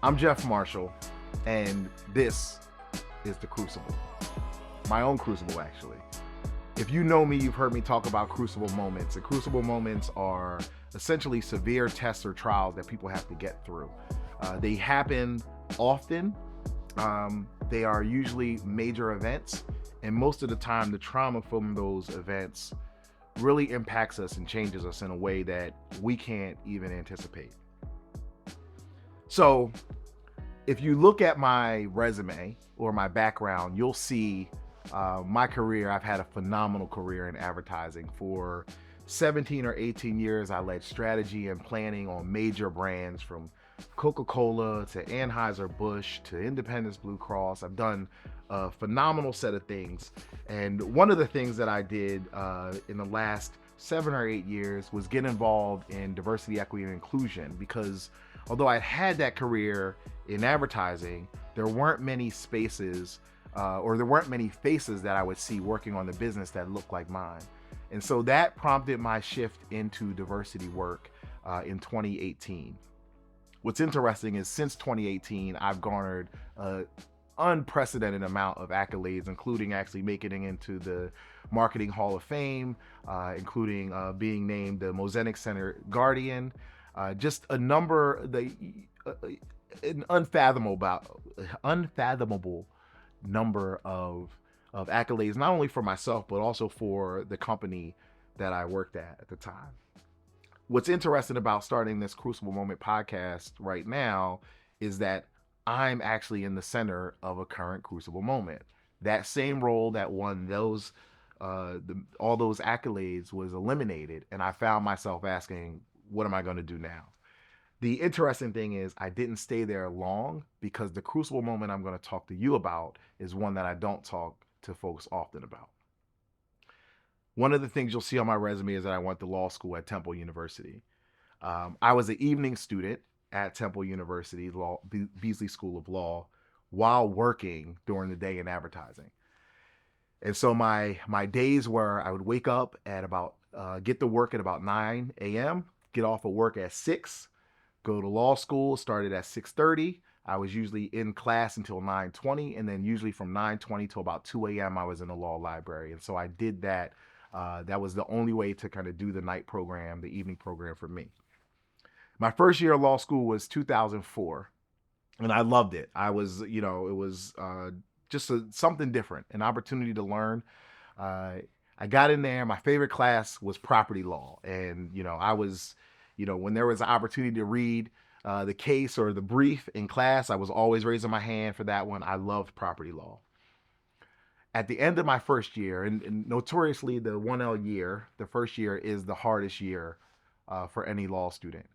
I'm Jeff Marshall, and this is the Crucible. My own Crucible, actually. If you know me, you've heard me talk about Crucible moments. And Crucible moments are essentially severe tests or trials that people have to get through. They happen often. They are usually major events, and most of the time, the trauma from those events really impacts us and changes us in a way that we can't even anticipate. So, if you look at my resume or my background, you'll see my career. I've had a phenomenal career in advertising. For 17 or 18 years, I led strategy and planning on major brands from Coca-Cola to Anheuser-Busch to Independence Blue Cross. I've done a phenomenal set of things. And one of the things that I did in the last 7 or 8 years was get involved in diversity, equity, and inclusion, because although I had that career in advertising, there weren't many spaces or there weren't many faces that I would see working on the business that looked like mine. And so that prompted my shift into diversity work in 2018. What's interesting is since 2018, I've garnered an unprecedented amount of accolades, including actually making it into the Marketing Hall of Fame, including being named the Mosaic Center Guardian. Just a number, an unfathomable number of accolades, not only for myself, but also for the company that I worked at the time. What's interesting about starting this Crucible Moment podcast right now is that I'm actually in the center of a current Crucible moment. That same role that won those all those accolades was eliminated, and I found myself asking, what am I going to do now? The interesting thing is I didn't stay there long, because the Crucible moment I'm going to talk to you about is one that I don't talk to folks often about. One of the things you'll see on my resume is that I went to law school at Temple University. I was an evening student at Temple University, Beasley School of Law, while working during the day in advertising. And so my days were, I would wake up at about, get to work at about 9 a.m., get off of work at 6, go to law school, started at 6:30. I was usually in class until 9:20, and then usually from 9:20 till about 2 a.m. I was in the law library. And so I did that. That was the only way to kind of do the night program, the evening program for me. My first year of law school was 2004, and I loved it. I was, it was just something different, an opportunity to learn. I got in there. My favorite class was property law, and I was, when there was an opportunity to read the case or the brief in class, I was always raising my hand for that one. I loved property law. At the end of my first year, and notoriously the 1L year, the first year is the hardest year for any law student.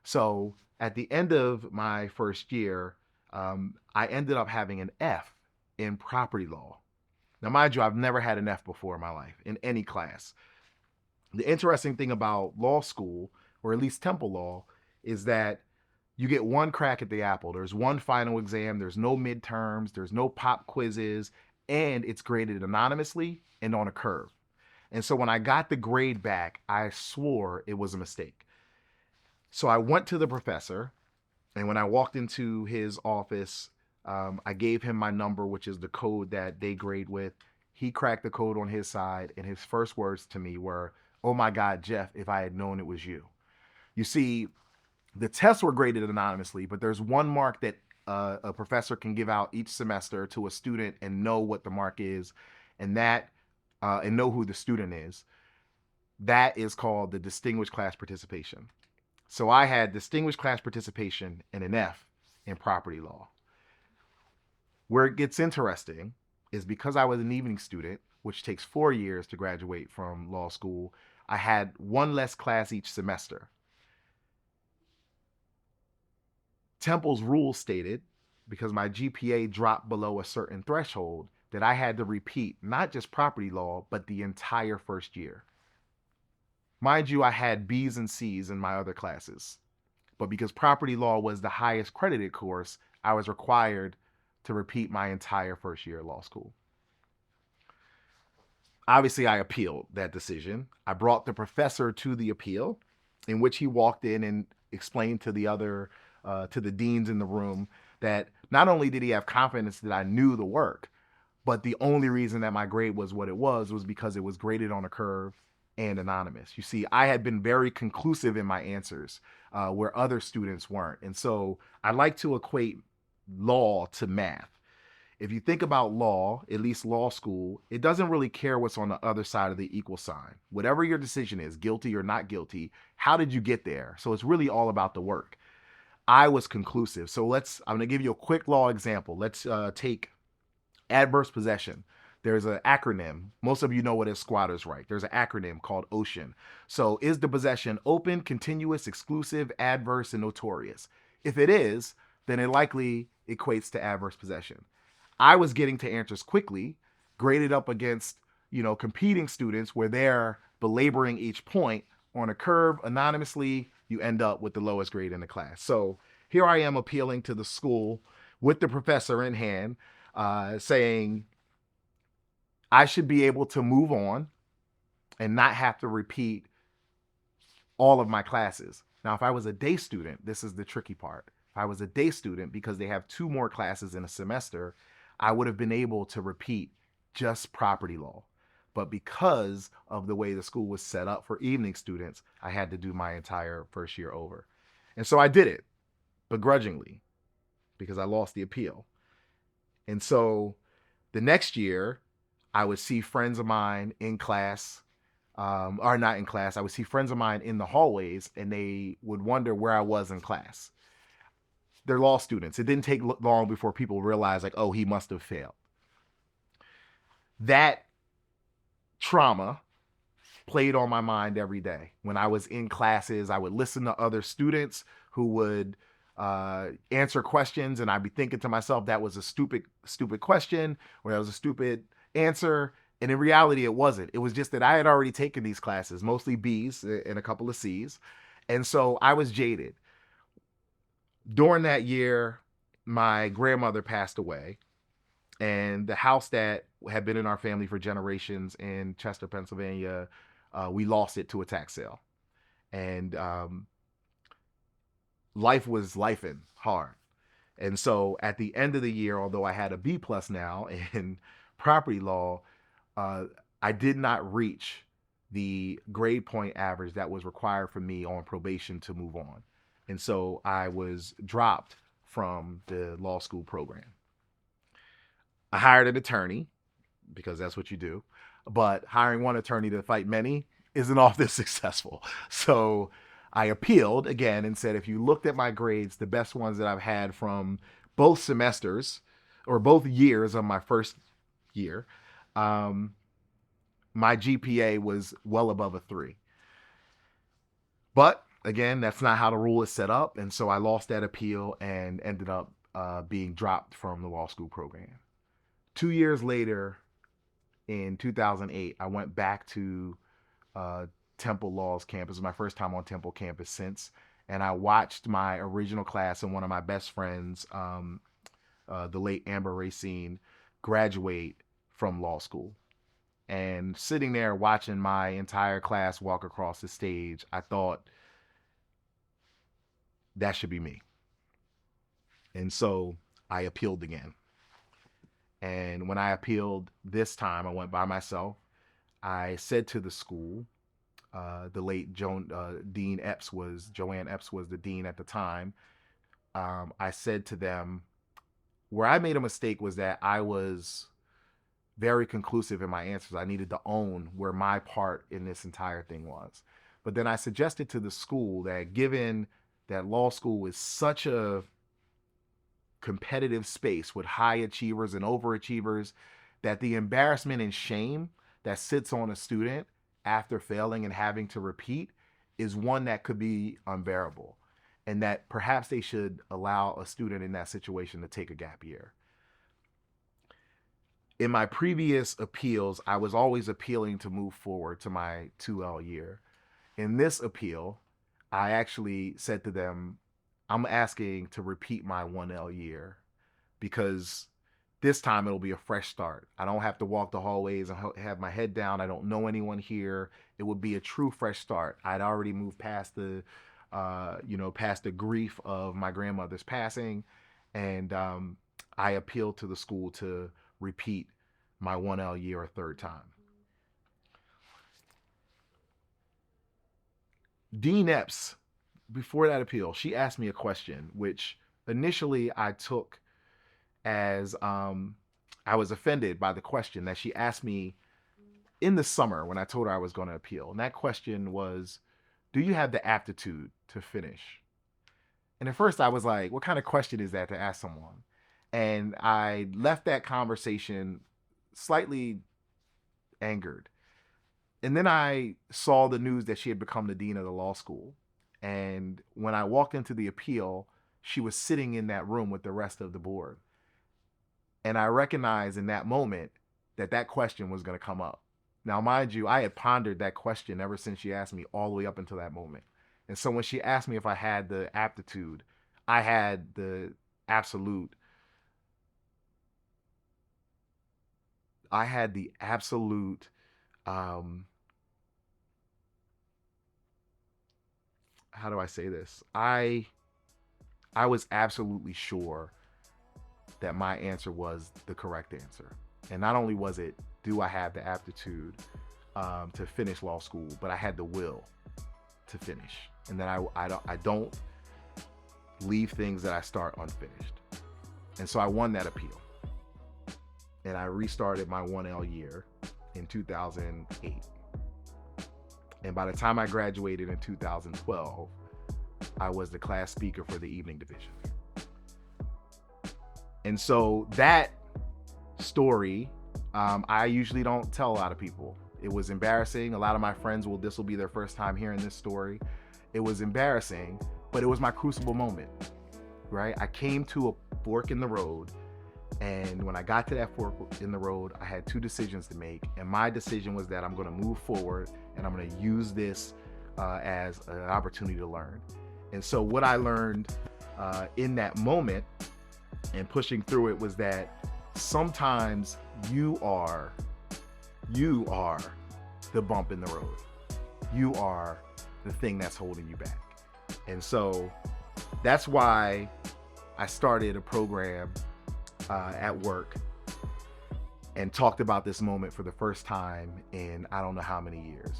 So at the end of my first year, I ended up having an F in property law. Now, mind you, I've never had an F before in my life in any class. The interesting thing about law school, or at least Temple Law, is that you get one crack at the apple. There's one final exam. There's no midterms. There's no pop quizzes. And it's graded anonymously and on a curve. And so when I got the grade back, I swore it was a mistake. So I went to the professor, and when I walked into his office, I gave him my number, which is the code that they grade with. He cracked the code on his side, and his first words to me were, "Oh my God, Jeff, if I had known it was you." You see, the tests were graded anonymously, but there's one mark that a professor can give out each semester to a student and know what the mark is, and know who the student is. That is called the distinguished class participation. So I had distinguished class participation and an F in property law. Where it gets interesting is because I was an evening student, which takes 4 years to graduate from law school, I had one less class each semester. Temple's rules stated, because my GPA dropped below a certain threshold, that I had to repeat not just property law, but the entire first year. Mind you, I had B's and C's in my other classes, but because property law was the highest credited course, I was required to repeat my entire first year of law school. Obviously, I appealed that decision. I brought the professor to the appeal, in which he walked in and explained to the other to the deans in the room that not only did he have confidence that I knew the work, but the only reason that my grade was what it was because it was graded on a curve and anonymous. You see, I had been very conclusive in my answers where other students weren't. And so I like to equate law to math. If you think about law, at least law school, it doesn't really care what's on the other side of the equal sign. Whatever your decision is, guilty or not guilty, how did you get there? So it's really all about the work. I was conclusive. So I'm going to give you a quick law example. Let's take adverse possession. There's an acronym. Most of you know what is squatters' right. There's an acronym called OCEAN. So is the possession open, continuous, exclusive, adverse, and notorious? If it is, then it likely equates to adverse possession. I was getting to answers quickly, graded up against, competing students where they're belaboring each point on a curve anonymously. You end up with the lowest grade in the class. So here I am appealing to the school with the professor in hand, saying I should be able to move on and not have to repeat all of my classes. Now, if I was a day student, this is the tricky part. If I was a day student, because they have 2 more classes in a semester, I would have been able to repeat just property law. But because of the way the school was set up for evening students, I had to do my entire first year over. And so I did it begrudgingly because I lost the appeal. And so the next year, I would see friends of mine in class, or not in class. I would see friends of mine in the hallways, and they would wonder where I was in class. They're law students. It didn't take long before people realized, like, oh, he must have failed. That trauma played on my mind every day. When I was in classes, I would listen to other students who would answer questions, and I'd be thinking to myself, that was a stupid question, or that was a stupid answer. And in reality, it wasn't. It was just that I had already taken these classes, mostly B's and a couple of C's. And so I was jaded. During that year, my grandmother passed away, and the house that had been in our family for generations in Chester, Pennsylvania, we lost it to a tax sale. And life was lifing hard. And so at the end of the year, although I had a B plus now in property law, I did not reach the grade point average that was required for me on probation to move on. And so I was dropped from the law school program. I hired an attorney because that's what you do. But hiring one attorney to fight many isn't often successful. So I appealed again and said, if you looked at my grades, the best ones that I've had from both semesters or both years of my first year, my GPA was well above a 3. But again, that's not how the rule is set up. And so I lost that appeal and ended up being dropped from the law school program. 2 years later, in 2008, I went back to Temple Law's campus. It was my first time on Temple campus since. And I watched my original class and one of my best friends, the late Amber Racine, graduate from law school. And sitting there watching my entire class walk across the stage, I thought, that should be me. And so I appealed again. And when I appealed this time, I went by myself. I said to the school, the late Joanne Epps was the dean at the time. I said to them, where I made a mistake was that I was very conclusive in my answers. I needed to own where my part in this entire thing was. But then I suggested to the school that given that law school is such a competitive space with high achievers and overachievers, that the embarrassment and shame that sits on a student after failing and having to repeat is one that could be unbearable, and that perhaps they should allow a student in that situation to take a gap year. In my previous appeals, I was always appealing to move forward to my 2L year. In this appeal, I actually said to them, I'm asking to repeat my 1L year because this time it'll be a fresh start. I don't have to walk the hallways and have my head down. I don't know anyone here. It would be a true fresh start. I'd already moved past the past the grief of my grandmother's passing, and I appealed to the school to repeat my 1L year a third time. Dean Epps, before that appeal, she asked me a question, which initially I took as I was offended by the question that she asked me in the summer when I told her I was going to appeal. And that question was, do you have the aptitude to finish? And at first I was like, what kind of question is that to ask someone? And I left that conversation slightly angered. And then I saw the news that she had become the dean of the law school. And when I walked into the appeal, she was sitting in that room with the rest of the board. And I recognized in that moment that that question was going to come up. Now, mind you, I had pondered that question ever since she asked me all the way up until that moment. And so when she asked me if I had the aptitude, I had the absolute how do I say this? I was absolutely sure that my answer was the correct answer. And not only was it, do I have the aptitude to finish law school, but I had the will to finish. And that I don't leave things that I start unfinished. And so I won that appeal. And I restarted my 1L year in 2008. And by the time I graduated in 2012, I was the class speaker for the evening division. And so that story, I usually don't tell a lot of people. It was embarrassing. A lot of my friends this will be their first time hearing this story. It was embarrassing, but it was my crucible moment, right? I came to a fork in the road, and when I got to that fork in the road, I had two decisions to make. And my decision was that I'm going to move forward, and I'm going to use this as an opportunity to learn. And so what I learned in that moment and pushing through it was that sometimes you are the bump in the road. You are the thing that's holding you back. And so that's why I started a program at work and talked about this moment for the first time in I don't know how many years.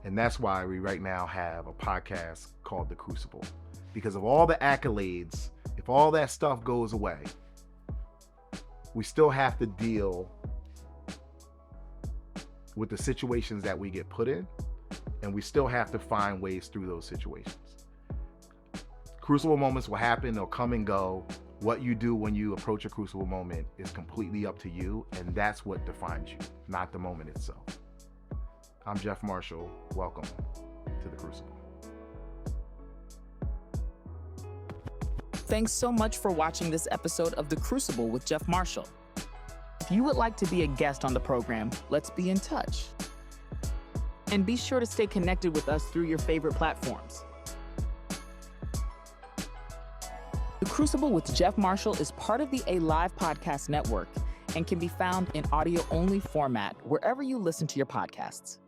And that's why we right now have a podcast called The Crucible. Because of all the accolades, if all that stuff goes away, we still have to deal with the situations that we get put in, and we still have to find ways through those situations. Crucible moments will happen, they'll come and go. What you do when you approach a crucible moment is completely up to you, and that's what defines you, not the moment itself. I'm Jeff Marshall. Welcome to The Crucible. Thanks so much for watching this episode of The Crucible with Jeff Marshall. If you would like to be a guest on the program, let's be in touch. And be sure to stay connected with us through your favorite platforms. The Crucible with Jeff Marshall is part of the Alive Podcast Network and can be found in audio-only format wherever you listen to your podcasts.